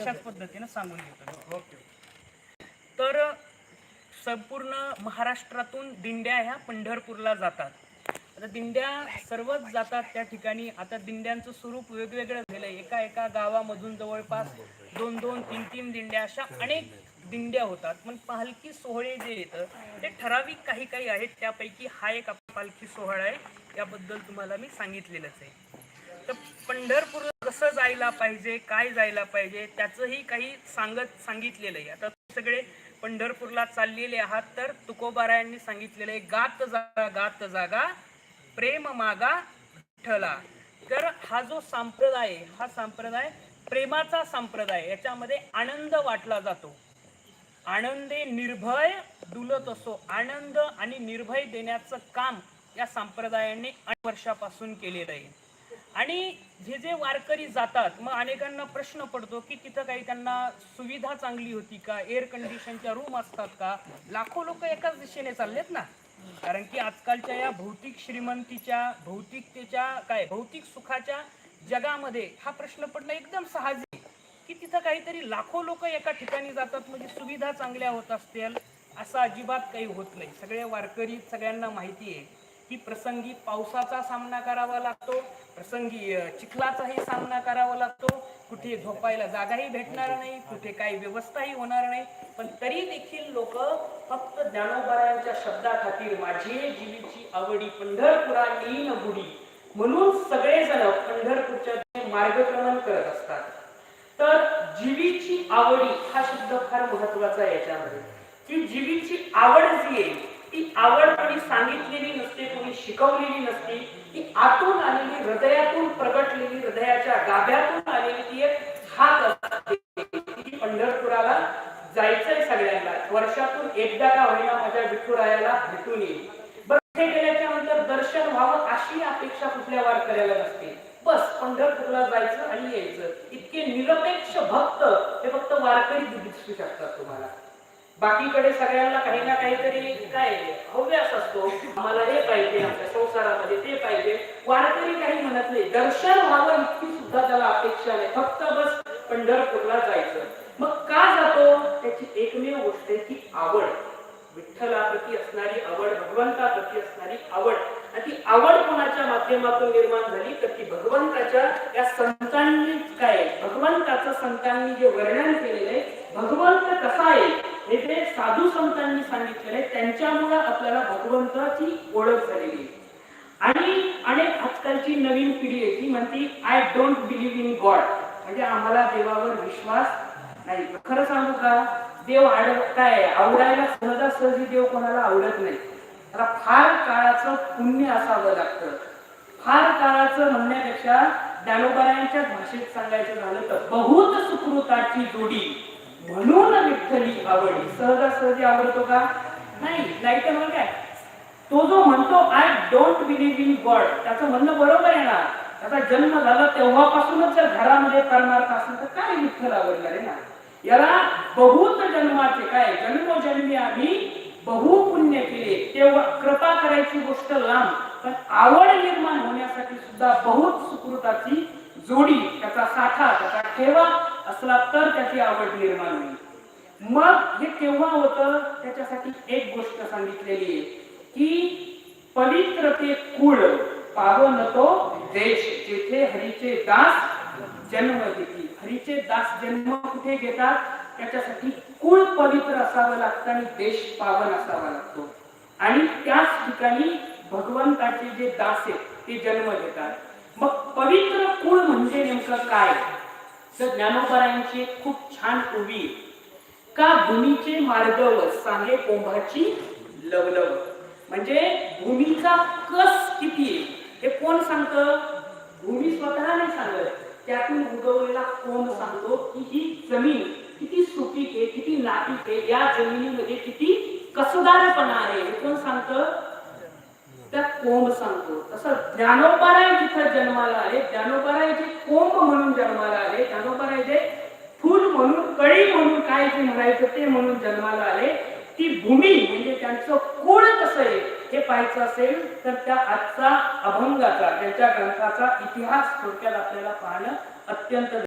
तशाच पद्धतीने सांगून घेतो. तर संपूर्ण महाराष्ट्रातून दिंड्या ह्या पंढरपूरला जातात. आता दिंड्या सर्वच जातात त्या ठिकाणी. आता दिंड्यांचं स्वरूप वेगवेगळं झालंय. एका एका गावामधून जवळपास 2-2, 3-3 दिंड्या अशा अनेक दिंड्या होतात. पण पालखी सोहळे जे येतं ते ठराविक काही काही आहेत. त्यापैकी हा एक पालखी सोहळा आहे. याबद्दल तुम्हाला मी सांगितलेलंच आहे. तर पंढरपूरला कसं जायला पाहिजे, काय जायला पाहिजे त्याचंही काही सांगितलेलं आहे. आता सगळे पंढरपूरला चाललेले आहात तर तुकोबारायांनी सांगितलेलं आहे, गात जागा प्रेम मागा विठ्ठला. तर हा जो संप्रदाय, हा संप्रदाय प्रेमाचा संप्रदाय. याच्यामध्ये आनंद वाटला जातो. आनंदे निर्भय डुलत असो. आनंद आणि निर्भय देण्याचं काम या संप्रदायाने अनेक वर्षापासून केलेलं आहे. आणि जे जे वारकरी जातात, मग अनेकांना प्रश्न पडतो की तिथं काही त्यांना सुविधा चांगली होती का, एअर कंडिशनच्या रूम असतात का. लाखो लोक एकाच दिशेने चाललेत ना. कारण की आजकालच्या या भौतिक श्रीमंतीच्या, भौतिक सुखाच्या जगामध्ये हा प्रश्न पडणं एकदम साहजिक की तिथं काहीतरी लाखो लोक एका ठिकाणी जातात म्हणजे सुविधा चांगल्या होत असतील असं अजिबात काही होत नाही. सगळे वारकरी सगळ्यांना माहिती आहे की प्रसंगी पावसाचा सामना करावा लागतो, प्रसंगी चिखलाचाही सामना करावा लागतो, कुठे झोपायला जागाही भेटणार नाही, कुठे काही व्यवस्थाही होणार नाही. पण तरी देखील लोक फक्त ज्ञानोबारायांच्या शब्दाखातीर माझी जीवीची आवडी पंढरपुरा नीन बुडी म्हणून सगळेजण पंढरपूरच्या मार्गक्रमण करत असतात. तर जीवीची आवडी हा शब्द फार महत्वाचा आहे याच्यामध्ये. की जीवीची आवड जी आहे ती आवड कोणी सांगितलेली नसते, कोणी शिकवलेली नसते. ती आतून आलेली, हृदयातून प्रगटलेली, हृदयाच्या गाभ्यातून आलेली ती एक हात असते. ती पंढरपुराला जायचंय सगळ्यांना. वर्षातून एकदा का होईना माझ्या विठुरायाला भेटून येईल. बरं, गेल्याच्या नंतर दर्शन व्हावं अशी अपेक्षा कुठल्या वारकऱ्याला नसते. बस पंढरपूरला जायचं आणि यायचं. इतके निरपेक्ष भक्त हे फक्त वारकरी दिसू शकतात तुम्हाला. बाकीकडे सगळ्यांना काही ना काहीतरी काय हव्यास असतो, आम्हाला हे पाहिजे, आमच्या संसारामध्ये ते पाहिजे. वारकरी काही म्हणत नाही. दर्शन व्हावं इतकी सुद्धा त्याला अपेक्षा नाही. फक्त बस पंढरपूरला जायचं. मग का जातो त्याची एकमेव गोष्ट आहे की आवड. विठ्ठलाप्रती असणारी आवड, भगवंताप्रती असणारी आवड. आणि ती आवड कोणाच्या माध्यमातून निर्माण झाली तर ती भगवंताच्या या संतांनी भगवंताचं संतांनी जे वर्णन केलेलं आहे, भगवंत कसा आहे हे जे साधू संतांनी सांगितलेले आहे, त्यांच्यामुळे आपल्याला भगवंताची ओळख झालेली. आणि अनेक आजकालची नवीन पिढी आहे ती म्हणती I don't believe in God, म्हणजे आम्हाला देवावर विश्वास नाही. खरं सांगू का, देव आवडायला सहजासहजी देव कोणाला आवडत नाही. त्याला फार काळाचं पुण्य असावं लागतं. फार काळाचं म्हणण्यापेक्षा ज्ञानोबारायांच्या भाषेत सांगायचं झालं तर बहुत सुकृताची जोडी म्हणून विठ्ठली आवडी. सहजासहजी आवडतो का? नाही तर मग काय, तो जो म्हणतो I don't believe in God त्याचं म्हणणं बरोबर आहे ना. त्याचा जन्म झाला तेव्हापासूनच जर घरामध्ये करणार असेल तर काय विठ्ठल आवडणार आहे ना. याला बहुत जन्माचे जन्मोजन्मी आम्ही बहु पुण्य केले, तेव्हा कृपा करायची गोष्ट लांब, पण आवड निर्माण होण्यासाठी सुद्धा बहुत सुकृताची जोडी, त्याचा साठा, त्याचा ठेवा असला तर त्याची आवड निर्माण होईल. मग हे केव्हा होतं त्याच्यासाठी एक गोष्ट सांगितलेली आहे की पवित्र ते कुळ पावन तो देश, जेथे हरीचे दास जन्म घेतील. हरीचे दास जन्म कुठे घेतात त्याच्यासाठी कुळ पवित्र असावं लागतं आणि देश पावन असावा लागतो. आणि त्याच ठिकाणी भगवंताचे जे दास आहेत ते जन्म घेतात. मग पवित्र कुळ म्हणजे नेमकं काय तर ज्ञानोबारायांची खूप छान उभी का भूमीचे मार्गव सांगे कोंभाची लवलव. म्हणजे भूमीचा कस किती आहे हे कोण सांगतं? भूमी स्वतः नाही सांगत, त्यातून उगवलेला कोण सांगतो की ही जमीन किती सुपीक आहे, किती नापीक आहे, या जमिनीमध्ये किती कसदारपणा आहे हे कोण सांगतं? त्या कोंब सांगतो. तसं ज्ञानोबाराय जिथं जन्माला आले, ज्ञानोबाराय जे कोंब म्हणून जन्माला आले, ज्ञानोबाराय जे फूल म्हणून, कळी म्हणून काय जे म्हणायचं ते म्हणून जन्माला आले, ती भूमी म्हणजे त्यांचं कुळ कसं आहे हे पाहायचं असेल तर त्या आजचा अभंगाचा, त्यांच्या ग्रंथाचा इतिहास थोडक्यात आपल्याला पाहणं अत्यंत